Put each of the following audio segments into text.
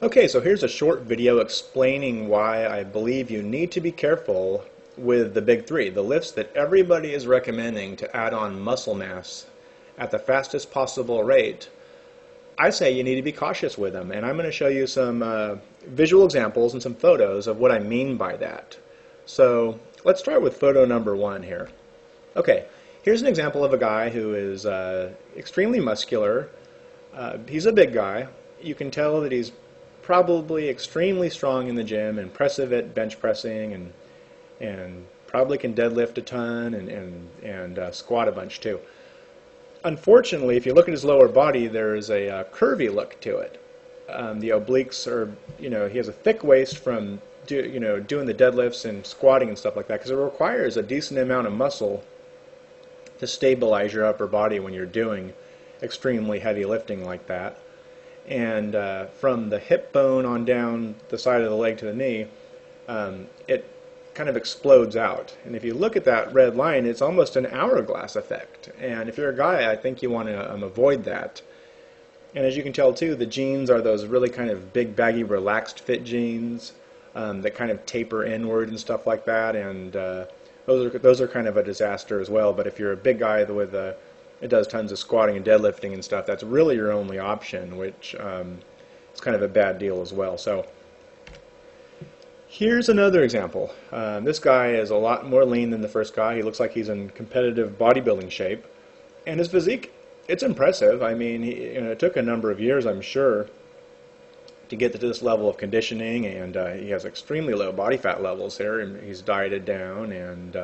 Okay, so here's a short video explaining why I believe you need to be careful with the big three, the lifts that everybody is recommending to add on muscle mass at the fastest possible rate. I say you need to be cautious with them, and I'm going to show you some visual examples and some photos of what I mean by that. So let's start with photo number one here. Okay, here's an example of a guy who is extremely muscular. He's a big guy. You can tell that he's probably extremely strong in the gym, impressive at bench pressing, and probably can deadlift a ton and squat a bunch too. Unfortunately, if you look at his lower body, there's a curvy look to it. The obliques are, he has a thick waist from doing the deadlifts and squatting and stuff like that, because it requires a decent amount of muscle to stabilize your upper body when you're doing extremely heavy lifting like that. And from the hip bone on down the side of the leg to the knee, it kind of explodes out. And if you look at that red line, it's almost an hourglass effect. And if you're a guy, I think you want to avoid that. And as you can tell too, the jeans are those really kind of big, baggy, relaxed fit jeans that kind of taper inward and stuff like that. And those are kind of a disaster as well. But if you're a big guy with it does tons of squatting and deadlifting and stuff, that's really your only option, which is kind of a bad deal as well. So here's another example. This guy is a lot more lean than the first guy. He looks like he's in competitive bodybuilding shape. And his physique, it's impressive. I mean, it took a number of years, I'm sure, to get to this level of conditioning, and he has extremely low body fat levels here, and he's dieted down, and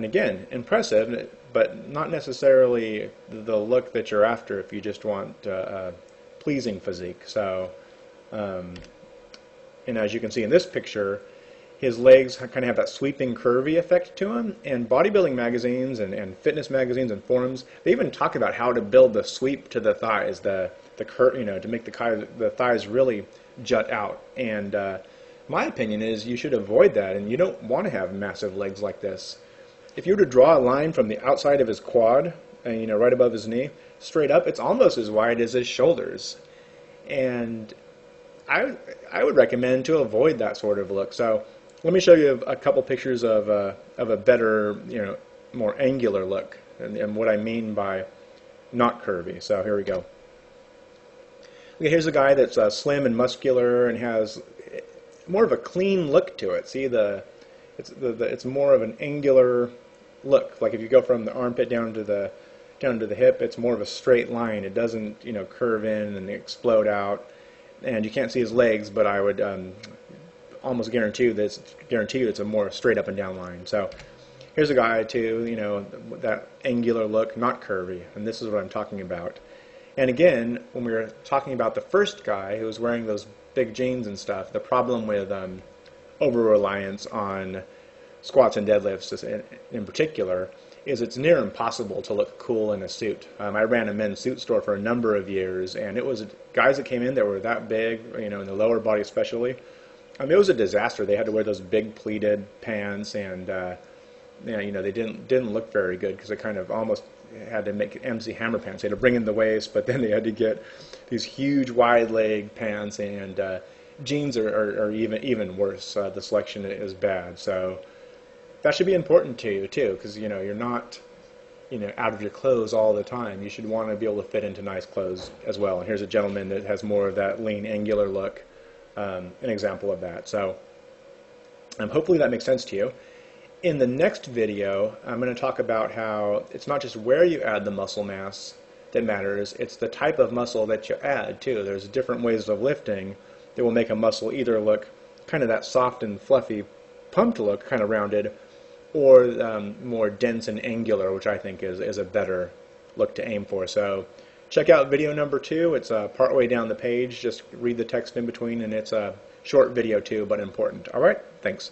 again, impressive, but not necessarily the look that you're after if you just want a pleasing physique. So, and as you can see in this picture, his legs kind of have that sweeping, curvy effect to them. And bodybuilding magazines and fitness magazines and forums, they even talk about how to build the sweep to the thighs, to make the thighs really jut out. And my opinion is you should avoid that, and you don't want to have massive legs like this. If you were to draw a line from the outside of his quad, right above his knee, straight up, it's almost as wide as his shoulders. And I would recommend to avoid that sort of look. So let me show you a couple pictures of a better, more angular look, and what I mean by not curvy. So here we go. Okay, here's a guy that's slim and muscular and has more of a clean look to it. See, it's more of an angular look. Like if you go from the armpit down to the hip, it's more of a straight line. It doesn't curve in and explode out. And you can't see his legs, but I would almost guarantee you it's a more straight up and down line. So here's a guy too, that angular look, not curvy, and this is what I'm talking about. And again, when we were talking about the first guy who was wearing those big jeans and stuff, the problem with over-reliance on squats and deadlifts in particular is it's near impossible to look cool in a suit. I ran a men's suit store for a number of years, and it was guys that came in that were that big, in the lower body especially. It was a disaster. They had to wear those big pleated pants, and they didn't look very good because it kind of almost had to make MC Hammer pants. They had to bring in the waist, but then they had to get these huge wide leg pants, and jeans are even worse. The selection is bad. So that should be important to you too, because you're not out of your clothes all the time. You should want to be able to fit into nice clothes as well. And here's a gentleman that has more of that lean, angular look, an example of that. So hopefully that makes sense to you. In the next video, I'm going to talk about how it's not just where you add the muscle mass that matters, it's the type of muscle that you add too. There's different ways of lifting that will make a muscle either look kind of that soft and fluffy, pumped look, kind of rounded, or more dense and angular, which I think is a better look to aim for. So check out video number 2. It's partway down the page. Just read the text in between, and it's a short video too, but important. All right, thanks.